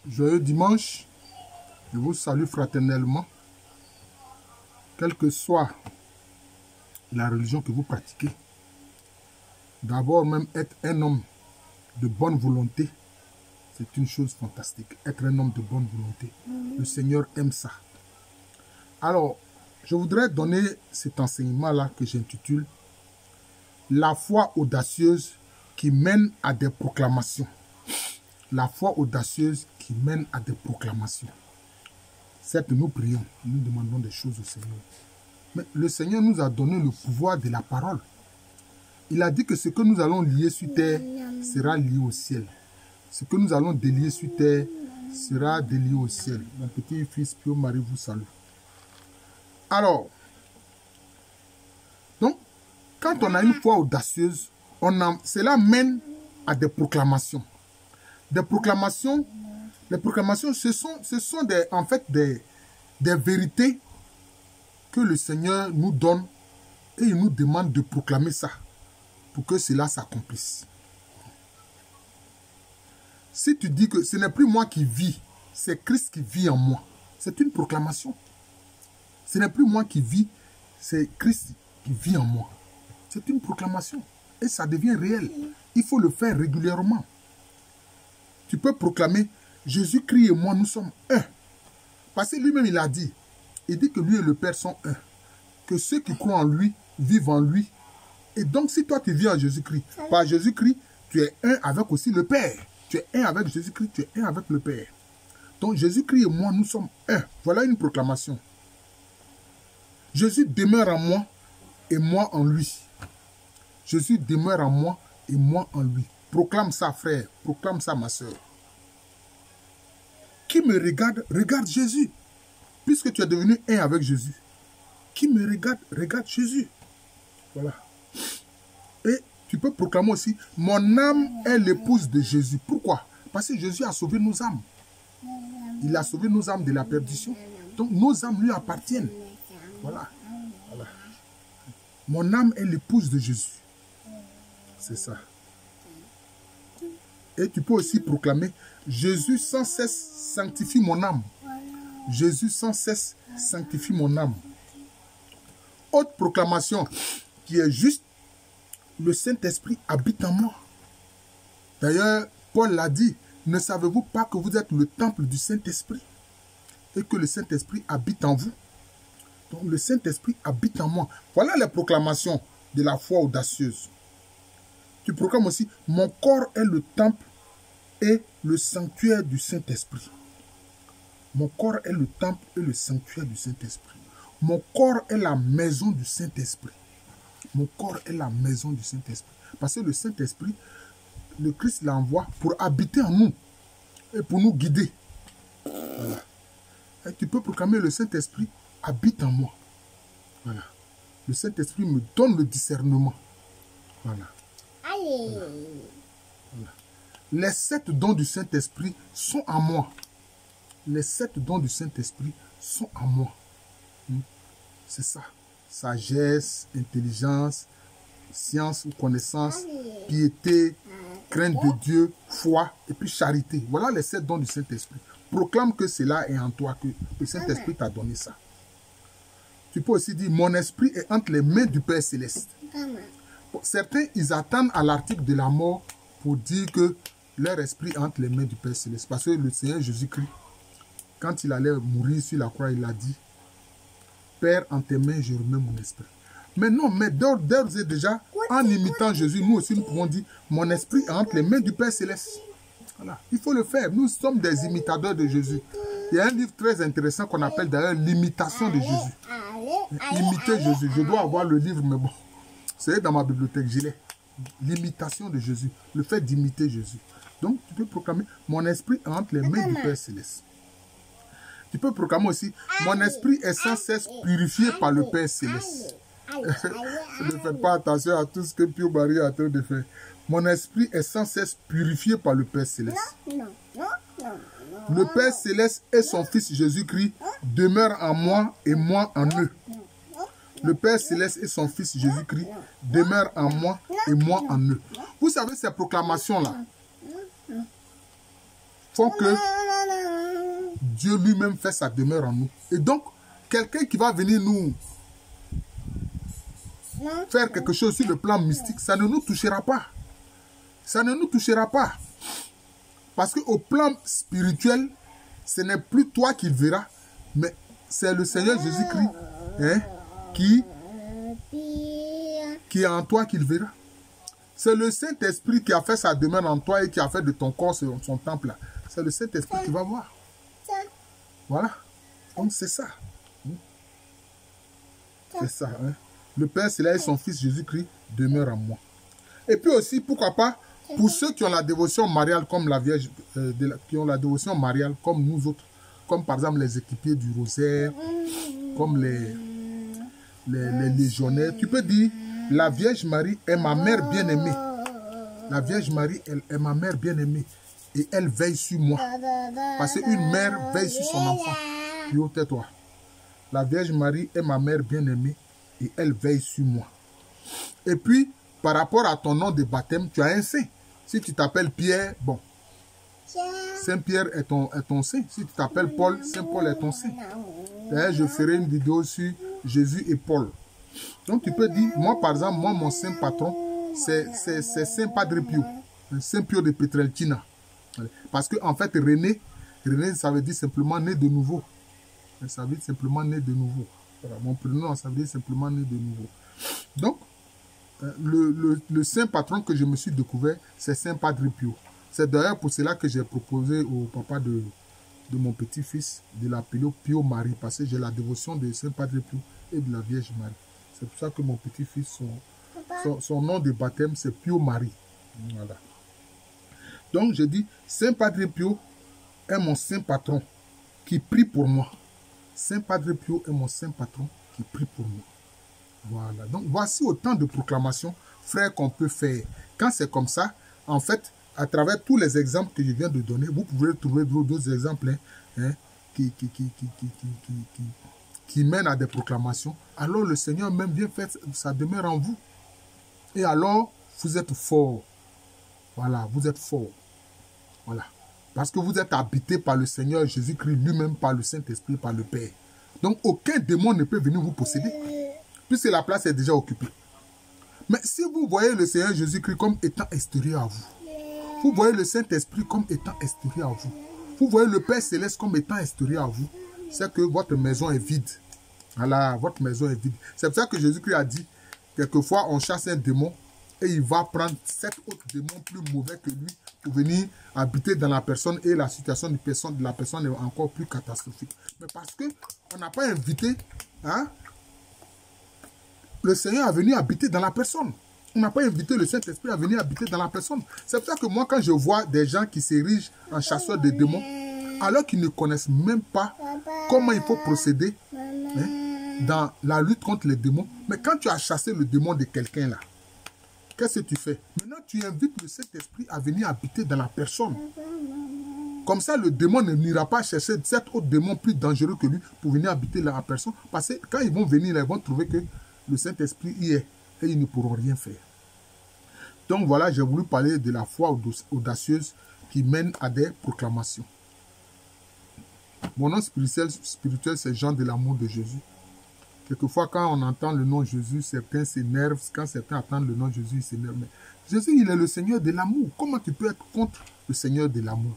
Joyeux dimanche, je vous salue fraternellement, quelle que soit la religion que vous pratiquez. D'abord même être un homme de bonne volonté, c'est une chose fantastique. Être un homme de bonne volonté, le Seigneur aime ça. Alors, je voudrais donner cet enseignement-là que j'intitule « La foi audacieuse qui mène à des proclamations ». La foi audacieuse qui mène à des proclamations. Certes, nous prions, nous demandons des choses au Seigneur. Mais le Seigneur nous a donné le pouvoir de la parole. Il a dit que ce que nous allons lier sur terre sera lié au ciel. Ce que nous allons délier sur terre sera délié au ciel. Mon petit fils Pio Marie vous salue. Alors, donc, quand on a une foi audacieuse, cela mène à des proclamations. Des proclamations, les proclamations, ce sont en fait des vérités que le Seigneur nous donne et il nous demande de proclamer ça pour que cela s'accomplisse. Si tu dis que ce n'est plus moi qui vis, c'est Christ qui vit en moi, c'est une proclamation. Ce n'est plus moi qui vis, c'est Christ qui vit en moi. C'est une proclamation et ça devient réel. Il faut le faire régulièrement. Tu peux proclamer, Jésus-Christ et moi, nous sommes un. Parce que lui-même, il a dit, il dit que lui et le Père sont un. Que ceux qui croient en lui, vivent en lui. Et donc, si toi, tu vis en Jésus-Christ, par Jésus-Christ, tu es un avec aussi le Père. Tu es un avec Jésus-Christ, tu es un avec le Père. Donc, Jésus-Christ et moi, nous sommes un. Voilà une proclamation. Jésus demeure en moi et moi en lui. Jésus demeure en moi et moi en lui. Proclame ça, frère. Proclame ça, ma soeur. Qui me regarde, regarde Jésus. Puisque tu es devenu un avec Jésus. Qui me regarde, regarde Jésus. Voilà. Et tu peux proclamer aussi, mon âme est l'épouse de Jésus. Pourquoi? Parce que Jésus a sauvé nos âmes. Il a sauvé nos âmes de la perdition. Donc nos âmes lui appartiennent. Voilà. Voilà. Mon âme est l'épouse de Jésus. C'est ça. Et tu peux aussi proclamer, Jésus sans cesse sanctifie mon âme. Jésus sans cesse sanctifie mon âme. Autre proclamation qui est juste, le Saint-Esprit habite en moi. D'ailleurs, Paul l'a dit, ne savez-vous pas que vous êtes le temple du Saint-Esprit et que le Saint-Esprit habite en vous? Donc le Saint-Esprit habite en moi. Voilà les proclamations de la foi audacieuse. Tu proclames aussi, mon corps est le temple et le sanctuaire du Saint-Esprit. Mon corps est le temple et le sanctuaire du Saint-Esprit. Mon corps est la maison du Saint-Esprit. Mon corps est la maison du Saint-Esprit. Parce que le Saint-Esprit, le Christ l'envoie pour habiter en nous et pour nous guider. Voilà. Et tu peux proclamer, le Saint-Esprit habite en moi. Voilà. Le Saint-Esprit me donne le discernement. Voilà. Allez. Voilà. Les 7 dons du Saint-Esprit sont en moi. Les 7 dons du Saint-Esprit sont en moi. C'est ça. Sagesse, intelligence, science ou connaissance, piété, crainte de Dieu, foi et puis charité. Voilà les 7 dons du Saint-Esprit. Proclame que cela est en toi, que le Saint-Esprit t'a donné ça. Tu peux aussi dire, mon esprit est entre les mains du Père Céleste. Certains, ils attendent à l'article de la mort pour dire que leur esprit est entre les mains du Père Céleste. Parce que le Seigneur Jésus-Christ, quand il allait mourir sur la croix, il a dit, Père, en tes mains, je remets mon esprit. Mais non, mais d'ores et déjà, en imitant Jésus, nous aussi, nous pouvons dire, mon esprit est entre les mains du Père Céleste. Voilà. Il faut le faire. Nous sommes des imitateurs de Jésus. Il y a un livre très intéressant qu'on appelle d'ailleurs l'imitation de Jésus. Imiter Jésus. Je dois avoir le livre, mais bon, c'est dans ma bibliothèque, je l'ai. L'imitation de Jésus. Le fait d'imiter Jésus. Donc, tu peux proclamer, mon esprit est entre les mains du Père Céleste. Tu peux proclamer aussi, mon esprit est sans cesse purifié par le Père Céleste. Ne faites pas attention à tout ce que Pio Marie est en train de faire. Mon esprit est sans cesse purifié par le Père Céleste. Le Père Céleste et son Fils Jésus-Christ demeurent en moi et moi en eux. Le Père Céleste et son Fils Jésus-Christ demeurent en moi et moi en eux. Vous savez, ces proclamations-là font que Dieu lui-même fait sa demeure en nous. Et donc, quelqu'un qui va venir nous faire quelque chose sur le plan mystique, ça ne nous touchera pas. Ça ne nous touchera pas. Parce qu'au plan spirituel, ce n'est plus toi qui le verras, mais c'est le Seigneur Jésus-Christ qui est en toi qui le verra. C'est le Saint-Esprit qui a fait sa demeure en toi et qui a fait de ton corps son temple là. C'est le Saint-Esprit qui va voir. Voilà. Donc c'est ça. C'est ça. Le Père Céleste et son Fils Jésus-Christ demeurent en moi. Et puis aussi, pourquoi pas, pour ceux qui ont la dévotion mariale comme la Vierge, qui ont la dévotion mariale comme nous autres, comme par exemple les équipiers du rosaire, comme les légionnaires, tu peux dire, la Vierge Marie est ma mère bien-aimée. La Vierge Marie, elle est ma mère bien-aimée. Et elle veille sur moi. Parce qu'une mère veille sur son enfant. Puis tais-toi. La Vierge Marie est ma mère bien-aimée. Et elle veille sur moi. Et puis, par rapport à ton nom de baptême, tu as un saint. Si tu t'appelles Pierre, bon. Saint-Pierre est ton saint. Si tu t'appelles Paul, Saint-Paul est ton saint. D'ailleurs, je ferai une vidéo sur Jésus et Paul. Donc, tu peux dire, moi, par exemple, moi, mon saint patron, c'est Saint Padre Pio. Saint Pio de Pietrelcina. Parce que, en fait, René, ça veut dire simplement né de nouveau. Ça veut dire simplement né de nouveau. Voilà, mon prénom, ça veut dire simplement né de nouveau. Donc, le saint patron que je me suis découvert, c'est Saint Padre Pio. C'est d'ailleurs pour cela que j'ai proposé au papa de mon petit-fils de l'appeler Pio Marie, parce que j'ai la dévotion de Saint Padre Pio et de la Vierge Marie. C'est pour ça que mon petit-fils, son nom de baptême, c'est Pio Marie. Voilà. Donc, je dis, Saint Padre Pio est mon saint patron qui prie pour moi. Saint Padre Pio est mon saint patron qui prie pour moi. Voilà. Donc, voici autant de proclamations, frères, qu'on peut faire. Quand c'est comme ça, en fait, à travers tous les exemples que je viens de donner, vous pouvez trouver d'autres exemples qui mènent à des proclamations. Alors, le Seigneur même vient faire sa demeure en vous. Et alors, vous êtes forts. Voilà, vous êtes forts. Voilà. Parce que vous êtes habité par le Seigneur Jésus-Christ lui-même, par le Saint-Esprit, par le Père. Donc, aucun démon ne peut venir vous posséder, puisque la place est déjà occupée. Mais si vous voyez le Seigneur Jésus-Christ comme étant extérieur à vous, vous voyez le Saint-Esprit comme étant extérieur à vous, vous voyez le Père Céleste comme étant extérieur à vous, c'est que votre maison est vide. Voilà, votre maison est vide. C'est pour ça que Jésus-Christ a dit, quelquefois on chasse un démon, et il va prendre 7 autres démons plus mauvais que lui pour venir habiter dans la personne et la situation de la personne est encore plus catastrophique. Mais parce qu'on n'a pas invité le Seigneur à venir habiter dans la personne. On n'a pas invité le Saint-Esprit à venir habiter dans la personne. C'est pour ça que moi, quand je vois des gens qui s'érigent en chasseurs de démons, alors qu'ils ne connaissent même pas comment il faut procéder dans la lutte contre les démons, mais quand tu as chassé le démon de quelqu'un là, qu'est-ce que tu fais? Maintenant, tu invites le Saint-Esprit à venir habiter dans la personne. Comme ça, le démon n'ira pas chercher 7 autres démons plus dangereux que lui pour venir habiter dans la personne. Parce que quand ils vont venir, ils vont trouver que le Saint-Esprit y est et ils ne pourront rien faire. Donc voilà, j'ai voulu parler de la foi audacieuse qui mène à des proclamations. Mon nom spirituel c'est Jean de l'amour de Jésus. Quelquefois, quand on entend le nom Jésus, certains s'énervent. Quand certains entendent le nom Jésus, ils s'énervent. Mais Jésus, il est le Seigneur de l'amour. Comment tu peux être contre le Seigneur de l'amour?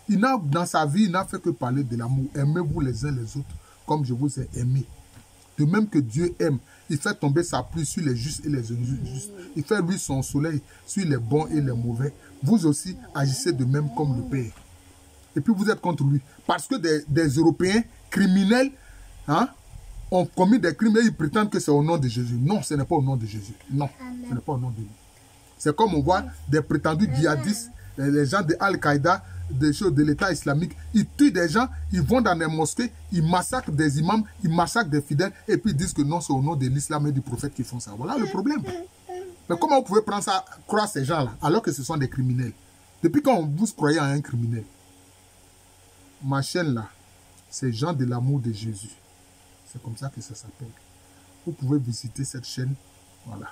Dans sa vie, il n'a fait que parler de l'amour. Aimez-vous les uns les autres comme je vous ai aimé. De même que Dieu aime, il fait tomber sa pluie sur les justes et les injustes. Il fait lui son soleil sur les bons et les mauvais. Vous aussi, agissez de même comme le Père. Et puis vous êtes contre lui. Parce que des Européens criminels, ont commis des crimes et ils prétendent que c'est au nom de Jésus. Non, ce n'est pas au nom de Jésus. Non, ce n'est pas au nom de lui. C'est comme on voit des prétendus djihadistes, les gens de Al-Qaïda, des choses de l'État islamique. Ils tuent des gens, ils vont dans des mosquées, ils massacrent des imams, ils massacrent des fidèles et puis ils disent que non, c'est au nom de l'islam et du prophète qu'ils font ça. Voilà le problème. Mais comment vous pouvez prendre ça, croire ces gens-là, alors que ce sont des criminels? Depuis quand vous croyez à un criminel? Ma chaîne là, c'est Jean de l'amour de Jésus. C'est comme ça que ça s'appelle. Vous pouvez visiter cette chaîne, voilà.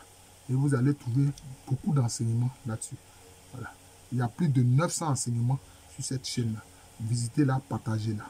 Et vous allez trouver beaucoup d'enseignements là-dessus. Voilà. Il y a plus de 900 enseignements sur cette chaîne-là. visitez-la, partagez-la.